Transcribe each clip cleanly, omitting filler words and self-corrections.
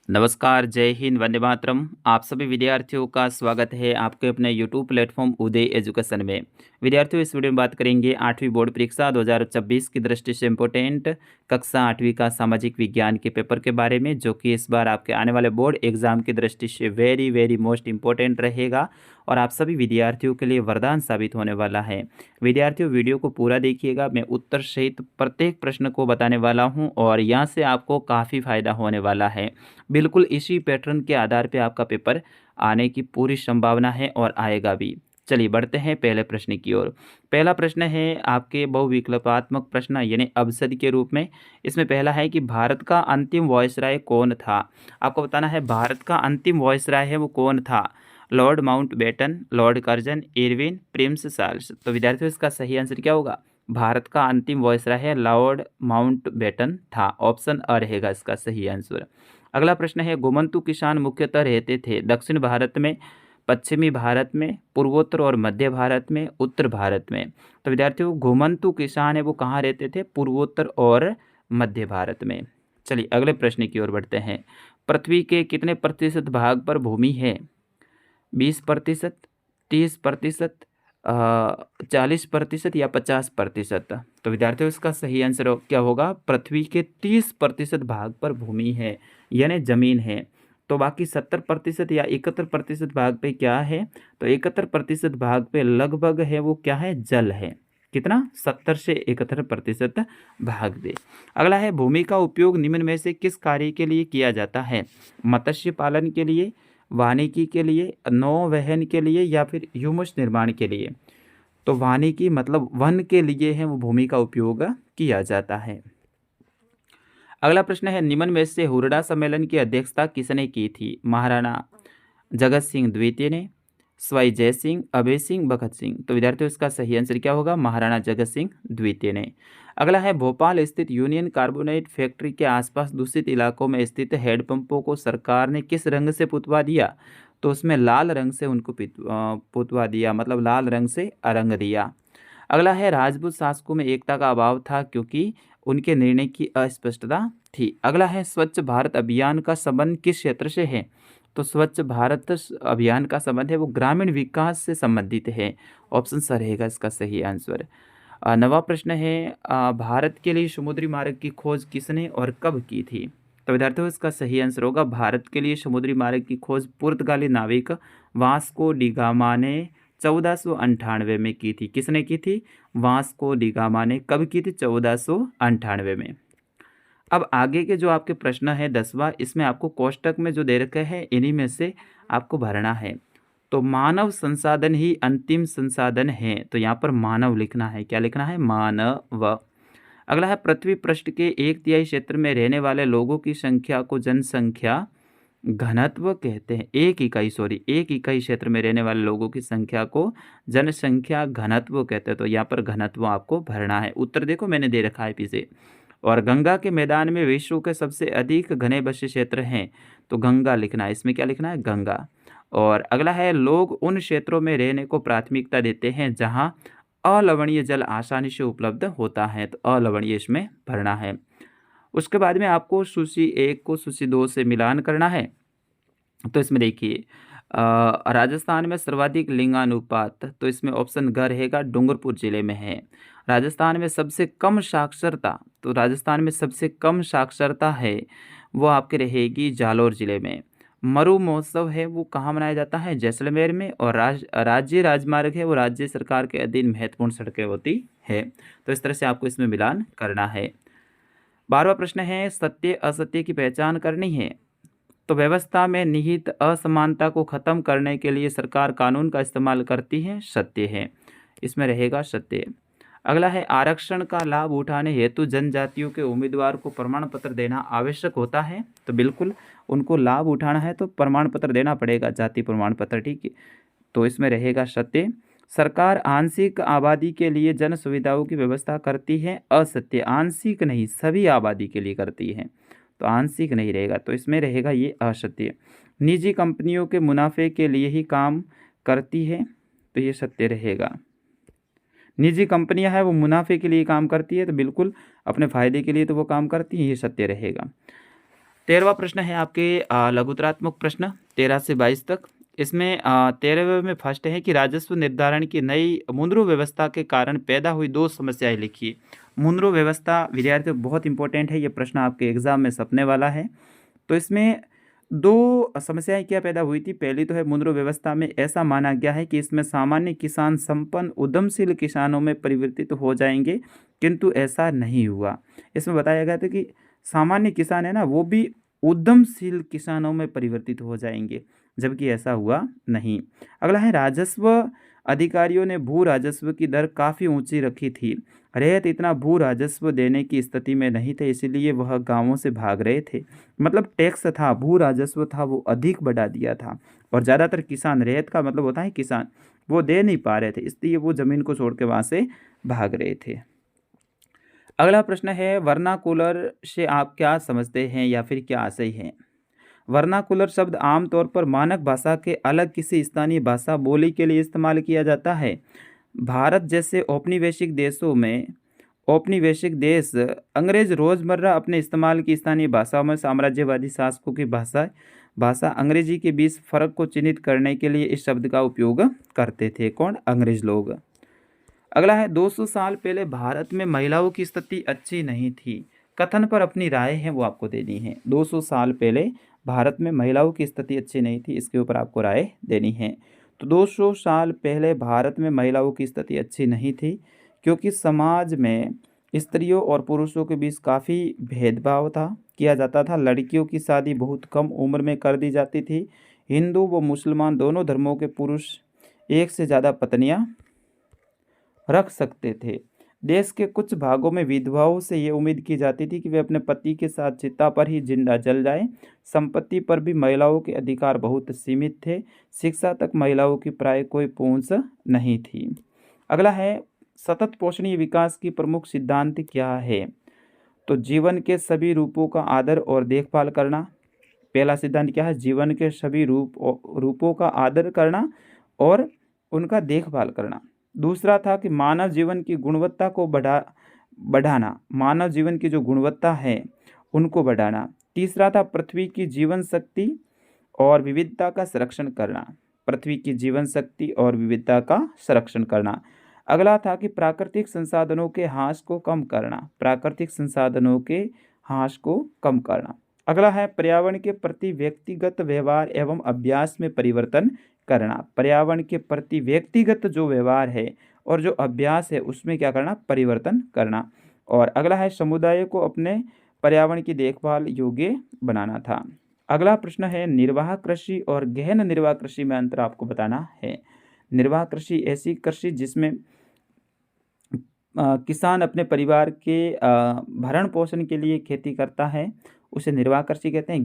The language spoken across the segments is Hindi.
नमस्कार, जय हिंद, वंदे मातरम। आप सभी विद्यार्थियों का स्वागत है आपके अपने यूट्यूब प्लेटफॉर्म उदय एजुकेशन में। विद्यार्थियों, इस वीडियो में बात करेंगे 8वीं बोर्ड परीक्षा 2026 की दृष्टि से इम्पोर्टेंट कक्षा 8वीं का सामाजिक विज्ञान के पेपर के बारे में, जो कि इस बार आपके आने वाले बोर्ड एग्जाम की दृष्टि से वेरी वेरी मोस्ट इम्पोर्टेंट रहेगा और आप सभी विद्यार्थियों के लिए वरदान साबित होने वाला है। विद्यार्थियों, वीडियो को पूरा देखिएगा। मैं उत्तर सहित प्रत्येक प्रश्न को बताने वाला हूँ और यहाँ से आपको काफ़ी फायदा होने वाला है। बिल्कुल इसी पैटर्न के आधार पे आपका पेपर आने की पूरी संभावना है और आएगा भी। चलिए बढ़ते हैं पहले प्रश्न की ओर। पहला प्रश्न है आपके बहुविकल्पात्मक प्रश्न यानी अबसद के रूप में। इसमें पहला है कि भारत का अंतिम वायसराय कौन था। आपको बताना है भारत का अंतिम वायसराय है वो कौन था। Lord Mountbatten, Lord Curzon, Irwin, Prince Charles. तो विद्यार्थियों, इसका सही आंसर क्या होगा। भारत का अंतिम वायसराय है लॉर्ड माउंटबेटन था। ऑप्शन अ रहेगा इसका सही आंसर। अगला प्रश्न है घुमंतु किसान मुख्यतः रहते थे दक्षिण भारत में, पश्चिमी भारत में, पूर्वोत्तर और मध्य भारत में, उत्तर भारत में। तो विद्यार्थियों, घुमंतु किसान है वो कहाँ रहते थे, पूर्वोत्तर और मध्य भारत में। चलिए अगले प्रश्न की ओर बढ़ते हैं। पृथ्वी के कितने प्रतिशत भाग पर भूमि है। 20%, 30%, 40% या 50%। तो विद्यार्थियों, इसका सही आंसर क्या होगा। पृथ्वी के 30% भाग पर भूमि है यानी जमीन है। तो बाकी 70% या 71% भाग पे क्या है। तो 71% भाग पे लगभग है वो क्या है, जल है। कितना, 70 से 71% भाग दे। अगला है भूमि का उपयोग निम्न में से किस कार्य के लिए किया जाता है। मत्स्य पालन के लिए, वानिकी के लिए, नौवहन के लिए या फिर ह्यूमस निर्माण के लिए। तो वानिकी मतलब वन के लिए है वो भूमि का उपयोग किया जाता है। अगला प्रश्न है निम्न में से हुरडा सम्मेलन की अध्यक्षता किसने की थी। महाराणा जगत सिंह द्वितीय ने, सवाई जय सिंह, अभय सिंह, भगत सिंह। तो विद्यार्थियों, इसका सही आंसर क्या होगा, महाराणा जगत सिंह द्वितीय ने। अगला है भोपाल स्थित यूनियन कार्बोनेट फैक्ट्री के आसपास दूषित इलाकों में स्थित हैंडपंपों को सरकार ने किस रंग से पुतवा दिया। तो उसमें लाल रंग से उनको पुतवा दिया, मतलब लाल रंग से रंग दिया। अगला है राजपूत शासकों में एकता का अभाव था क्योंकि उनके निर्णय की अस्पष्टता थी। अगला है स्वच्छ भारत अभियान का संबंध किस क्षेत्र से है। तो स्वच्छ भारत अभियान का संबंध है वो ग्रामीण विकास से संबंधित है। ऑप्शन स रहेगा इसका सही आंसर। नवा प्रश्न है भारत के लिए समुद्री मार्ग की खोज किसने और कब की थी। तो विद्यार्थियों, इसका सही आंसर होगा भारत के लिए समुद्री मार्ग की खोज पुर्तगाली नाविक वास्को डी गामा ने 1498 में की थी। किसने की थी, वास्को डी गामा ने। कब की थी, 1498 में। अब आगे के जो आपके प्रश्न है 10वां, इसमें आपको कोष्टक में जो दे रखे हैं इन्हीं में से आपको भरना है। तो मानव संसाधन ही अंतिम संसाधन है, तो यहाँ पर मानव लिखना है। क्या लिखना है, मानव। अगला है पृथ्वी पृष्ठ के 1/3 क्षेत्र में रहने वाले लोगों की संख्या को जनसंख्या घनत्व कहते हैं। एक इकाई क्षेत्र में रहने वाले लोगों की संख्या को जनसंख्या घनत्व कहते हैं। तो यहाँ पर घनत्व आपको भरना है। उत्तर देखो मैंने दे रखा है पीछे। और गंगा के मैदान में विश्व के सबसे अधिक घने बसे क्षेत्र हैं, तो गंगा लिखना है। इसमें क्या लिखना है, गंगा। और अगला है लोग उन क्षेत्रों में रहने को प्राथमिकता देते हैं जहां अलवणीय जल आसानी से उपलब्ध होता है, तो अलवणीय इसमें भरना है। उसके बाद में आपको सूची 1 को सूची 2 से मिलान करना है। तो इसमें देखिए राजस्थान में सर्वाधिक लिंगानुपात, तो इसमें ऑप्शन ग रहेगा, डूंगरपुर जिले में है। राजस्थान में सबसे कम साक्षरता, तो राजस्थान में सबसे कम साक्षरता है वो आपके रहेगी जालौर जिले में। मरु महोत्सव है वो कहाँ मनाया जाता है, जैसलमेर में। और राज्य राजमार्ग है वो राज्य सरकार के अधीन महत्वपूर्ण सड़कें होती है। तो इस तरह से आपको इसमें मिलान करना है। 12वां प्रश्न है सत्य असत्य की पहचान करनी है। तो व्यवस्था में निहित असमानता को खत्म करने के लिए सरकार कानून का इस्तेमाल करती है, सत्य है। इसमें रहेगा सत्य। अगला है आरक्षण का लाभ उठाने हेतु जनजातियों के उम्मीदवार को प्रमाण पत्र देना आवश्यक होता है। तो बिल्कुल उनको लाभ उठाना है तो प्रमाण पत्र देना पड़ेगा, जाति प्रमाण पत्र, ठीक है। तो इसमें रहेगा सत्य। सरकार आंशिक आबादी के लिए जन सुविधाओं की व्यवस्था करती है, असत्य। आंशिक नहीं, सभी आबादी के लिए करती है, तो आंशिक नहीं रहेगा, तो इसमें रहेगा ये असत्य। निजी कंपनियों के मुनाफे के लिए ही काम करती है, तो ये सत्य रहेगा। निजी कंपनियां है वो मुनाफे के लिए काम करती है, तो बिल्कुल अपने फायदे के लिए तो वो काम करती है, ये सत्य रहेगा। 13वां प्रश्न है आपके लघुतरात्मक प्रश्न 13 से 22 तक। इसमें 13वें में फर्स्ट है कि राजस्व निर्धारण की नई मुद्रा व्यवस्था के कारण पैदा हुई 2 समस्याएँ लिखिए। मुद्रा व्यवस्था विद्यार्थियों बहुत इंपॉर्टेंट है, ये प्रश्न आपके एग्ज़ाम में छपने वाला है। तो इसमें 2 समस्याएँ क्या पैदा हुई थी? पहली तो है मुद्रा व्यवस्था में ऐसा माना गया है कि इसमें सामान्य किसान संपन्न उद्यमशील किसानों में परिवर्तित हो जाएँगे, किंतु ऐसा नहीं हुआ। इसमें बताया गया था कि सामान्य किसान है ना, वो भी उद्यमशील किसानों में परिवर्तित हो जाएँगे, जबकि ऐसा हुआ नहीं। अगला है राजस्व अधिकारियों ने भू राजस्व की दर काफ़ी ऊँची रखी थी। रैयत इतना भू राजस्व देने की स्थिति में नहीं थे, इसीलिए वह गाँवों से भाग रहे थे। मतलब टैक्स था, भू राजस्व था, वो अधिक बढ़ा दिया था और ज़्यादातर किसान, रैयत का मतलब होता है किसान, वो दे नहीं पा रहे थे, इसलिए वो ज़मीन को छोड़ के वहाँ से भाग रहे थे। अगला प्रश्न है वर्नाकुलर से आप क्या समझते हैं या फिर क्या आशय है? वर्नाकुलर शब्द आमतौर पर मानक भाषा के अलग किसी स्थानीय भाषा बोली के लिए इस्तेमाल किया जाता है। भारत जैसे औपनिवेशिक देशों में औपनिवेशिक देश अंग्रेज रोज़मर्रा अपने इस्तेमाल की स्थानीय भाषाओं में साम्राज्यवादी शासकों की भाषा भाषा अंग्रेजी के बीच फ़र्क को चिन्हित करने के लिए इस शब्द का उपयोग करते थे। कौन? अंग्रेज लोग। अगला है 200 साल पहले भारत में महिलाओं की स्थिति अच्छी नहीं थी। कथन पर अपनी राय है वो आपको देनी है। 200 साल पहले भारत में महिलाओं की स्थिति अच्छी नहीं थी, इसके ऊपर आपको राय देनी है। तो 200 साल पहले भारत में महिलाओं की स्थिति अच्छी नहीं थी क्योंकि समाज में स्त्रियों और पुरुषों के बीच काफ़ी भेदभाव किया जाता था। लड़कियों की शादी बहुत कम उम्र में कर दी जाती थी। हिंदू व मुसलमान दोनों धर्मों के पुरुष एक से ज़्यादा पत्नियां रख सकते थे। देश के कुछ भागों में विधवाओं से ये उम्मीद की जाती थी कि वे अपने पति के साथ चिता पर ही जिंदा जल जाएं। संपत्ति पर भी महिलाओं के अधिकार बहुत सीमित थे। शिक्षा तक महिलाओं की प्राय कोई पहुंच नहीं थी। अगला है सतत पोषणीय विकास की प्रमुख सिद्धांत क्या है? तो जीवन के सभी रूपों का आदर और देखभाल करना। पहला सिद्धांत क्या है? जीवन के सभी रूपों का आदर करना और उनका देखभाल करना। दूसरा था कि मानव जीवन की गुणवत्ता को बढ़ाना, मानव जीवन की जो गुणवत्ता है उनको बढ़ाना। तीसरा था पृथ्वी की जीवन शक्ति और विविधता का संरक्षण करना, पृथ्वी की जीवन शक्ति और विविधता का संरक्षण करना। अगला था कि प्राकृतिक संसाधनों के ह्रास को कम करना, प्राकृतिक संसाधनों के ह्रास को कम करना। अगला है पर्यावरण के प्रति व्यक्तिगत व्यवहार एवं अभ्यास में परिवर्तन करना, पर्यावरण के प्रति व्यक्तिगत जो व्यवहार है और जो अभ्यास है उसमें क्या करना? परिवर्तन करना। और अगला है समुदाय को अपने पर्यावरण की देखभाल योग्य बनाना था। अगला प्रश्न है निर्वाह कृषि और गहन निर्वाह कृषि में अंतर आपको बताना है। निर्वाह कृषि ऐसी कृषि जिसमें किसान अपने परिवार के भरण पोषण के लिए खेती करता है, उसे निर्वाह कृषि कहते हैं।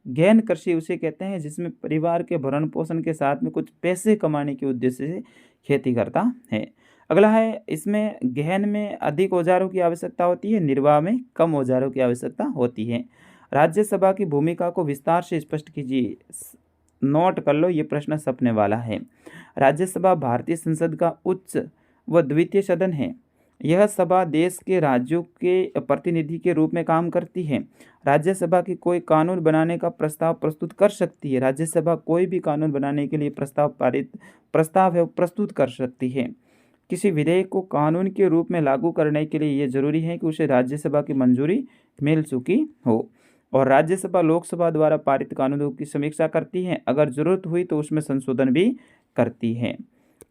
गहन कृषि उसे कहते हैं जिसमें परिवार के भरण पोषण के साथ में कुछ पैसे कमाने के उद्देश्य से खेती करता है। अगला है इसमें गहन में अधिक औजारों की आवश्यकता होती है, निर्वाह में कम औजारों की आवश्यकता होती है। राज्यसभा की भूमिका को विस्तार से स्पष्ट कीजिए। नोट कर लो, ये प्रश्न छपने वाला है। राज्यसभा भारतीय संसद का उच्च व द्वितीय सदन है। यह सभा देश के राज्यों के प्रतिनिधि के रूप में काम करती है। राज्यसभा की कोई कानून बनाने का प्रस्ताव प्रस्तुत कर सकती है। राज्यसभा कोई भी कानून बनाने के लिए प्रस्ताव है प्रस्तुत कर सकती है। किसी विधेयक को कानून के रूप में लागू करने के लिए ये जरूरी है कि उसे राज्यसभा की मंजूरी मिल चुकी हो और राज्यसभा लोकसभा द्वारा पारित कानूनों की समीक्षा करती है। अगर जरूरत हुई तो उसमें संशोधन भी करती है।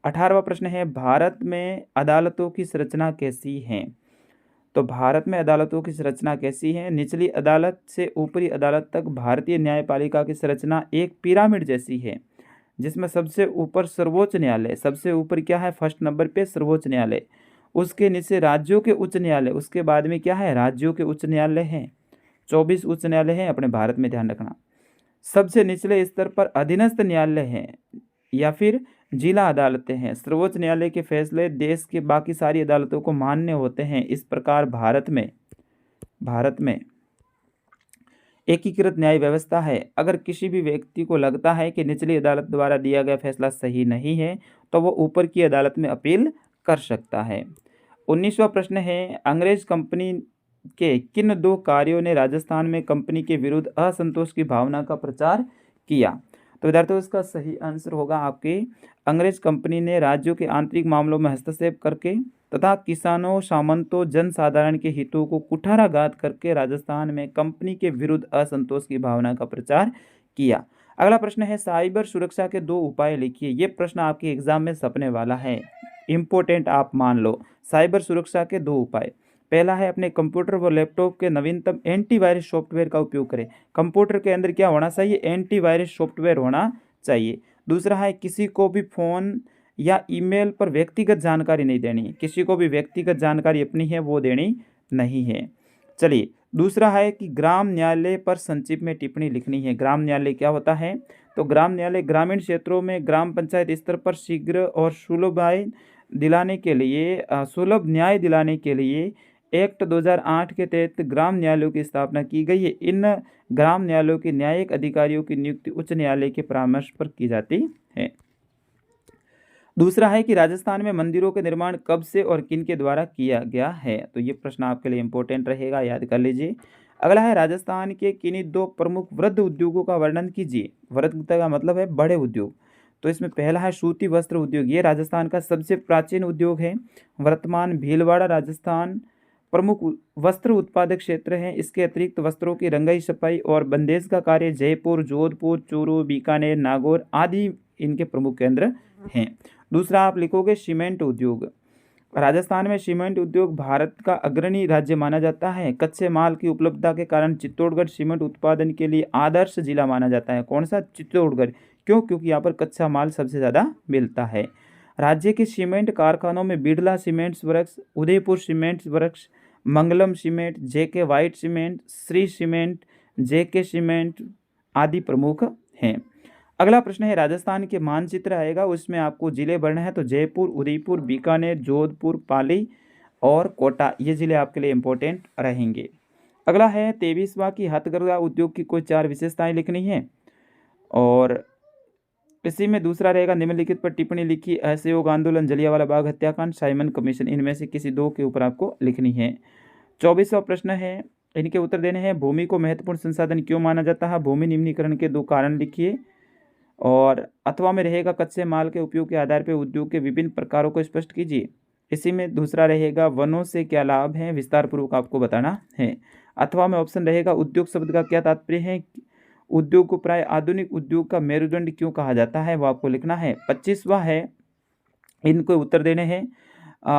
18वां प्रश्न है भारत में अदालतों की संरचना कैसी है? तो भारत में अदालतों की संरचना कैसी है? निचली अदालत से ऊपरी अदालत तक भारतीय न्यायपालिका की संरचना एक पिरामिड जैसी है, जिसमें सबसे ऊपर सर्वोच्च न्यायालय, सबसे ऊपर क्या है? फर्स्ट नंबर पे सर्वोच्च न्यायालय, उसके नीचे राज्यों के उच्च न्यायालय, उसके बाद में क्या है? राज्यों के उच्च न्यायालय हैं। 24 उच्च न्यायालय हैं अपने भारत में, ध्यान रखना। सबसे निचले स्तर पर अधीनस्थ न्यायालय हैं या फिर जिला अदालतें हैं। सर्वोच्च न्यायालय के फैसले देश के बाकी सारी अदालतों को मान्य होते हैं। इस प्रकार भारत में एकीकृत न्याय व्यवस्था है। अगर किसी भी व्यक्ति को लगता है कि निचली अदालत द्वारा दिया गया फैसला सही नहीं है तो वो ऊपर की अदालत में अपील कर सकता है। 19वां प्रश्न है अंग्रेज कंपनी के किन दो कार्यों ने राजस्थान में कंपनी के विरुद्ध असंतोष की भावना का प्रचार किया? तो विद्यार्थियों इसका सही आंसर होगा आपके अंग्रेज कंपनी ने राज्यों के आंतरिक मामलों में हस्तक्षेप करके तथा किसानों, सामंतों, जनसाधारण के हितों को कुठाराघात करके राजस्थान में कंपनी के विरुद्ध असंतोष की भावना का प्रचार किया। अगला प्रश्न है साइबर सुरक्षा के 2 उपाय लिखिए। ये प्रश्न आपके एग्जाम में छपने वाला है, इम्पोर्टेंट आप मान लो। साइबर सुरक्षा के 2 उपाय। पहला है अपने कंप्यूटर व लैपटॉप के नवीनतम एंटीवायरस सॉफ्टवेयर का उपयोग करें। कंप्यूटर के अंदर क्या होना चाहिए? एंटीवायरस सॉफ्टवेयर होना चाहिए। दूसरा है किसी को भी फ़ोन या ईमेल पर व्यक्तिगत जानकारी नहीं देनी है। किसी को भी व्यक्तिगत जानकारी अपनी है वो देनी नहीं है। चलिए दूसरा है कि ग्राम न्यायालय पर संक्षिप्त में टिप्पणी लिखनी है। ग्राम न्यायालय क्या होता है? तो ग्राम न्यायालय ग्रामीण क्षेत्रों में ग्राम पंचायत स्तर पर शीघ्र और सुलभ न्याय दिलाने के लिए एक्ट 2008 के तहत ग्राम न्यायालयों की स्थापना की गई है। इन ग्राम न्यायालयों के न्यायिक अधिकारियों की नियुक्ति उच्च न्यायालय के परामर्श पर की जाती है। दूसरा है कि राजस्थान में मंदिरों के निर्माण कब से और किन के द्वारा किया गया है? तो ये प्रश्न आपके लिए इंपॉर्टेंट रहेगा, याद कर लीजिए। अगला है राजस्थान के किन्हीं 2 प्रमुख वृद्ध उद्योगों का वर्णन कीजिए। वृद्ध का मतलब है बड़े उद्योग। तो इसमें पहला है सूती वस्त्र उद्योग। ये राजस्थान का सबसे प्राचीन उद्योग है। वर्तमान भीलवाड़ा राजस्थान प्रमुख वस्त्र उत्पादक क्षेत्र है। इसके अतिरिक्त वस्त्रों की रंगाई, सफाई और बंदेज का कार्य जयपुर, जोधपुर, चूरू, बीकानेर, नागौर आदि इनके प्रमुख केंद्र हैं। दूसरा आप लिखोगे सीमेंट उद्योग। राजस्थान में सीमेंट उद्योग भारत का अग्रणी राज्य माना जाता है। कच्चे माल की उपलब्धता के कारण चित्तौड़गढ़ सीमेंट उत्पादन के लिए आदर्श जिला माना जाता है। कौन सा? चित्तौड़गढ़। क्यों? क्योंकि यहाँ पर कच्चा माल सबसे ज़्यादा मिलता है। राज्य के सीमेंट कारखानों में Birla cements works, Udaipur cements works, Mangalam cement, JK white cement, Shri cement, JK cement आदि प्रमुख हैं। अगला प्रश्न है राजस्थान के मानचित्र आएगा, उसमें आपको जिले भरने हैं। तो जयपुर, उदयपुर, बीकानेर, जोधपुर, पाली और कोटा ये जिले आपके लिए इंपॉर्टेंट रहेंगे। अगला है 23वां की हथकरघा उद्योग की कोई 4 विशेषताएं लिखनी है। और इसी में दूसरा रहेगा निम्नलिखित पर टिप्पणी लिखी। असहयोग आंदोलन, जलियांवाला बाग हत्याकांड, साइमन कमीशन, इनमें से किसी 2 के ऊपर आपको लिखनी है। 24वां प्रश्न है, इनके उत्तर देने हैं। भूमि को महत्वपूर्ण संसाधन क्यों माना जाता है? भूमि निम्नीकरण के 2 कारण लिखिए। और अथवा में रहेगा कच्चे माल के उपयोग के आधार पर उद्योग के विभिन्न प्रकारों को स्पष्ट कीजिए। इसी में दूसरा रहेगा वनों से क्या लाभ है, विस्तार पूर्वक आपको बताना है। अथवा में ऑप्शन रहेगा उद्योग शब्द का क्या तात्पर्य है, उद्योग को प्राय आधुनिक उद्योग का मेरुदंड क्यों कहा जाता है, वो आपको लिखना है। 25वां है, इनको उत्तर देने हैं।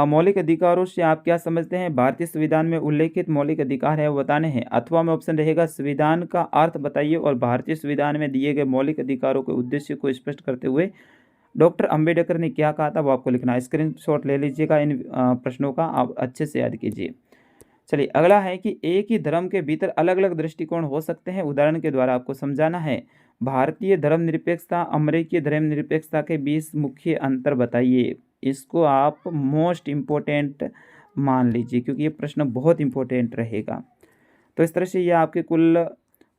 मौलिक अधिकारों से आप क्या समझते हैं? भारतीय संविधान में उल्लेखित मौलिक अधिकार है वो बताने हैं। अथवा में ऑप्शन रहेगा संविधान का अर्थ बताइए और भारतीय संविधान में दिए गए मौलिक अधिकारों के उद्देश्य को स्पष्ट करते हुए डॉक्टर अंबेडकर ने क्या कहा था वो आपको लिखना है। स्क्रीनशॉट ले लीजिएगा इन प्रश्नों का, आप अच्छे से याद कीजिए। चलिए अगला है कि एक ही धर्म के भीतर अलग अलग दृष्टिकोण हो सकते हैं, उदाहरण के द्वारा आपको समझाना है। भारतीय धर्मनिरपेक्षता, अमेरिकी धर्मनिरपेक्षता के बीच मुख्य अंतर बताइए। इसको आप मोस्ट इम्पोर्टेंट मान लीजिए क्योंकि ये प्रश्न बहुत इम्पोर्टेंट रहेगा। तो इस तरह से ये आपके कुल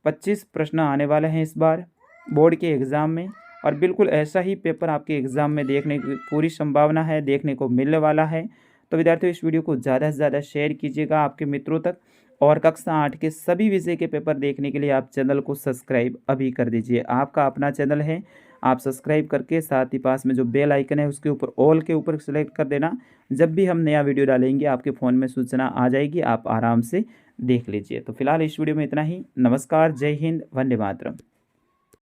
25 प्रश्न आने वाले हैं इस बार बोर्ड के एग्ज़ाम में, और बिल्कुल ऐसा ही पेपर आपके एग्ज़ाम में देखने की पूरी संभावना है, देखने को मिलने वाला है। तो विद्यार्थियों इस वीडियो को ज़्यादा से ज़्यादा शेयर कीजिएगा आपके मित्रों तक, और कक्षा 8 के सभी विषय के पेपर देखने के लिए आप चैनल को सब्सक्राइब अभी कर दीजिए। आपका अपना चैनल है, आप सब्सक्राइब करके साथ ही पास में जो बेल आइकन है उसके ऊपर ऑल के ऊपर सेलेक्ट कर देना। जब भी हम नया वीडियो डालेंगे आपके फ़ोन में सूचना आ जाएगी, आप आराम से देख लीजिए। तो फिलहाल इस वीडियो में इतना ही। नमस्कार, जय हिंद, वंदे मातरम।